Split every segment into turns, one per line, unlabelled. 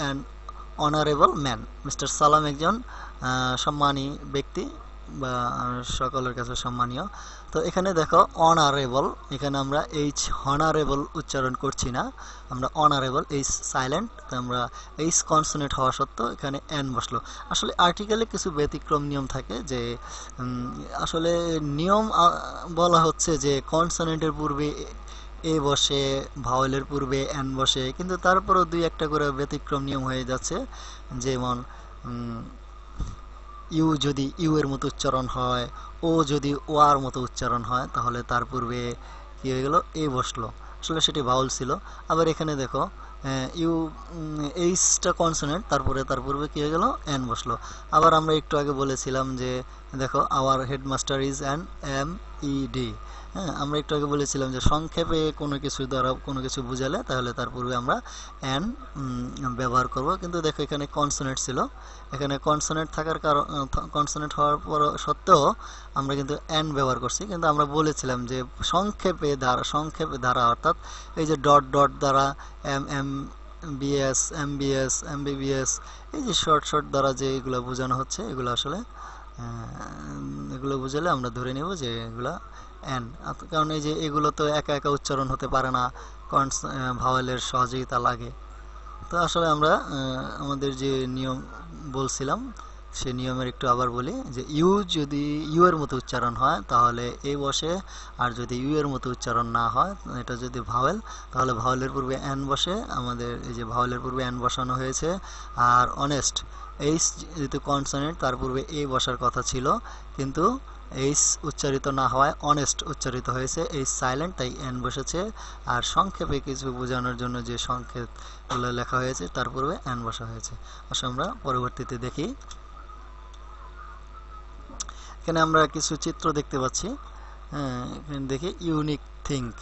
An honourable man. Mister সালাম একজন সম্মানী ব্যক্তি বা সকলের কাছে সম্মানীয়। তো এখানে দেখো অনারেবল, এখানে আমরা এইচ হনারেবল উচ্চারণ করছি না, আমরা অনারেবল, এইচ সাইলেন্ট, তো আমরা এইচ কনসোনেন্ট হওয়া সত্ত্বেও এখানে এন বসলো। আসলে আর্টিকেলে কিছু ব্যতিক্রম নিয়ম থাকে, যে আসলে নিয়ম বলা হচ্ছে যে কনসোনেন্টের পূর্বে এ বসে, ভাওয়েলের পূর্বে এন বসে, কিন্তু তারপরেও দুই একটা করে ব্যতিক্রম নিয়ম হয়ে যাচ্ছে। যেমন ইউ যদি ইউ এর মতো উচ্চারণ হয়, ও যদি ওয়ার মতো উচ্চারণ হয়, তাহলে তার পূর্বে কি হয়ে গেল, এ বসলো, আসলে সেটি ভাওয়েল ছিল। আবার এখানে দেখো ইউ এইচটা কনসোনেন্ট, তারপরে তার পূর্বে কি হয়ে গেল, এন বসলো। আবার আমরা একটু আগে বলেছিলাম যে দেখো আওয়ার হেডমাস্টার ইজ অ্যান এম-ই-ডি। হ্যাঁ, আমরা একটু আগে বলেছিলাম যে সংক্ষেপে কোনো কিছু দ্বারা কোনো কিছু বোঝালে তাহলে তার পূর্বে আমরা অ্যান ব্যবহার করব। কিন্তু দেখো এখানে কনসোনেন্ট ছিল, এখানে কনসোনেন্ট থাকার কারণ, কনসোনেন্ট হওয়ার পর সত্ত্বেও আমরা কিন্তু অ্যান ব্যবহার করছি। কিন্তু আমরা বলেছিলাম যে সংক্ষেপে দ্বারা অর্থাৎ এই যে ডট ডট দ্বারা M M BS MBS MBBS, এই যে শর্ট শর্ট দ্বারা যে এগুলো বোঝানো হচ্ছে, এগুলো আসলে এগুলো বুঝালে আমরা ধরে নেব যে এগুলা এন। কারণ এই যে এগুলো তো একা একা উচ্চারণ হতে পারে না, ভাওয়েলের সহযোগিতা লাগে। তো আসলে আমরা আমাদের যে নিয়ম বলছিলাম সে নিয়মের একটু আবার বলি, যে ইউ যদি ইউ এর মতো উচ্চারণ হয় তাহলে এ বসে, আর যদি ইউ এর মতো উচ্চারণ না হয়, এটা যদি ভাওয়েল, তাহলে ভাওয়েলের পূর্বে এন বসে। আমাদের এই যে ভাওয়েলের পূর্বে এন বসানো হয়েছে। আর অনেস্ট, এইচ যেহেতু কনসোনেন্ট, তার পূর্বে এ বসার কথা ছিল, কিন্তু এইচ উচ্চারিত না হওয়ায় অনেস্ট উচ্চারিত হয়েছে, এইচ সাইলেন্ট, তাই এন বসেছে। আর সংক্ষেপে কিছু বোঝানোর জন্য যে সংক্ষেপগুলো লেখা হয়েছে তার পূর্বে এন বসা হয়েছে। আসলে আমরা পরবর্তীতে দেখি, এখানে আমরা কিছু চিত্র দেখতে পাচ্ছি। হ্যাঁ, এখানে দেখি ইউনিক থিঙ্ক,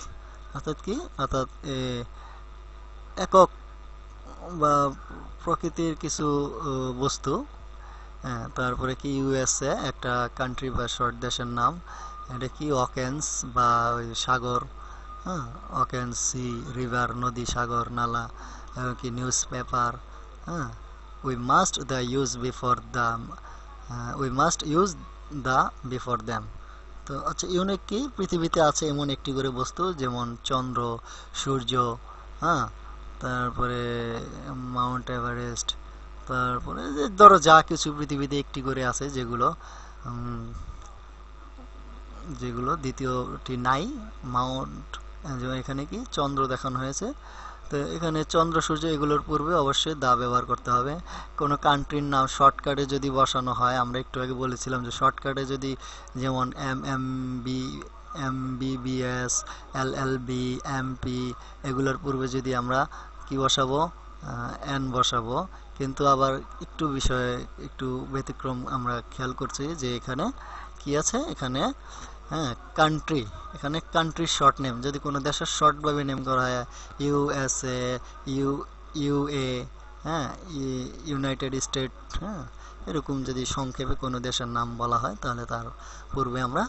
অর্থাৎ কি, অর্থাৎ একক বা প্রকৃতির কিছু বস্তু। হ্যাঁ, তারপরে কি ইউএসএ একটা কান্ট্রি বা শর্ট দেশের নাম। এটা কি অকেন্স বা ওই সাগর, হ্যাঁ, অকেন্স সি, রিভার নদী, সাগর, নালা, কি নিউজ পেপার। হ্যাঁ, we must the use before the we must use the before them. তো আচ্ছা, ইউনিক কি, পৃথিবীতে আছে এমন একটি করে বস্তু, যেমন চন্দ্র, সূর্য, হ্যাঁ, তারপরে মাউন্ট এভারেস্ট, তারপরে যে ধরো যা কিছু পৃথিবীতে একটি করে আছে, যেগুলো যেগুলো দ্বিতীয়টি নাই। মাউন্ট, এখানে কি চন্দ্র দেখানো হয়েছে, তো এখানে চন্দ্র সূর্য এগুলোর পূর্বে অবশ্যই দা ব্যবহার করতে হবে। কোনো কান্ট্রির নাম শর্টকাটে যদি বসানো হয়, আমরা একটু আগে বলেছিলাম যে শর্টকাটে যদি, যেমন এমবিবিএস, এলএলবি, এমপি, এগুলোর পূর্বে যদি আমরা কি বসাবো, এন বসাবো। কিন্তু আবার একটু বিষয়ে একটু ব্যতিক্রম আমরা খেয়াল করছি, যে এখানে কি আছে, এখানে হ্যাঁ কান্ট্রি, এখানে কান্ট্রির শর্ট নেম, যদি কোনো দেশের শর্টভাবে নেম করা হয়, ইউএসএ, ইউএ, হ্যাঁ, ইউনাইটেড স্টেট, হ্যাঁ, এরকম যদি সংক্ষেপে কোনো দেশের নাম বলা হয়, তাহলে তার পূর্বে আমরা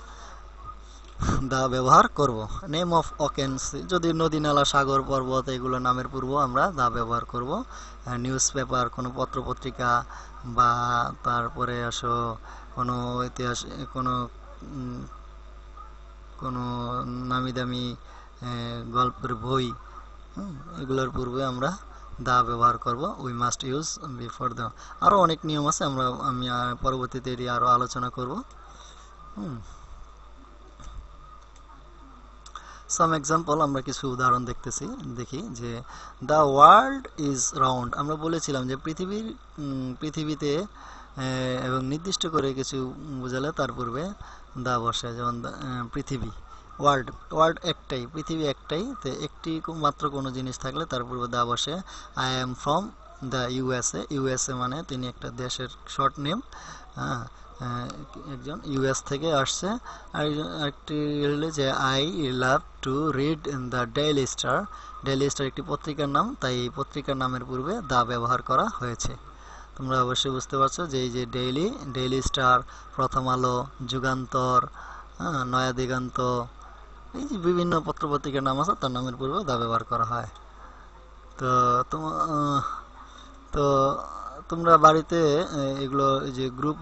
দা ব্যবহার করব। নেম অফ অকেন্স, যদি নদী, নালা, সাগর, পর্বত, এগুলো নামের পূর্ব আমরা দা ব্যবহার করব। নিউজ পেপার, কোনো পত্রপত্রিকা, বা তারপরে আসো কোনো ইতিহাস, কোনো কোনো নামি দামি গল্পের বই, এগুলোর পূর্বে আমরা দা ব্যবহার করব। We must use before the. আরও অনেক নিয়ম আছে, আমি পরবর্তীতে এটি আরও আলোচনা করব। সাম এক্সাম্পল, আমরা কিছু উদাহরণ দেখি যে দ্য ওয়ার্ল্ড ইজ রাউন্ড, আমরা বলেছিলাম যে পৃথিবীতে এবং নির্দিষ্ট করে কিছু বোঝালে তার পূর্বে দা বসে, যেমন পৃথিবী, ওয়ার্ল্ড, ওয়ার্ল্ড একটাই, পৃথিবী একটাই, তো একটি মাত্র কোনো জিনিস থাকলে তার পূর্বে দা বসে। I am from the USA, USA মানে তিনি একটা দেশের শর্ট নেম, হ্যাঁ, একজন ইউএস থেকে আসছে। আর একটি হলো যে I love to read the daily star, daily star একটি পত্রিকার নাম, তাই এই পত্রিকার নামের পূর্বে দা ব্যবহার করা হয়েছে। তোমরা অবশ্যই বুঝতে পারছো যে এই যে ডেইলি স্টার, প্রথম আলো, যুগান্তর, হ্যাঁ, নয়া দিগন্ত, এই যে বিভিন্ন পত্রপত্রিকার নাম আছে, তার নামের পূর্বে দা ব্যবহার করা হয়। তো তো তোমরা বাড়িতে এগুলো এই যে গ্রুপ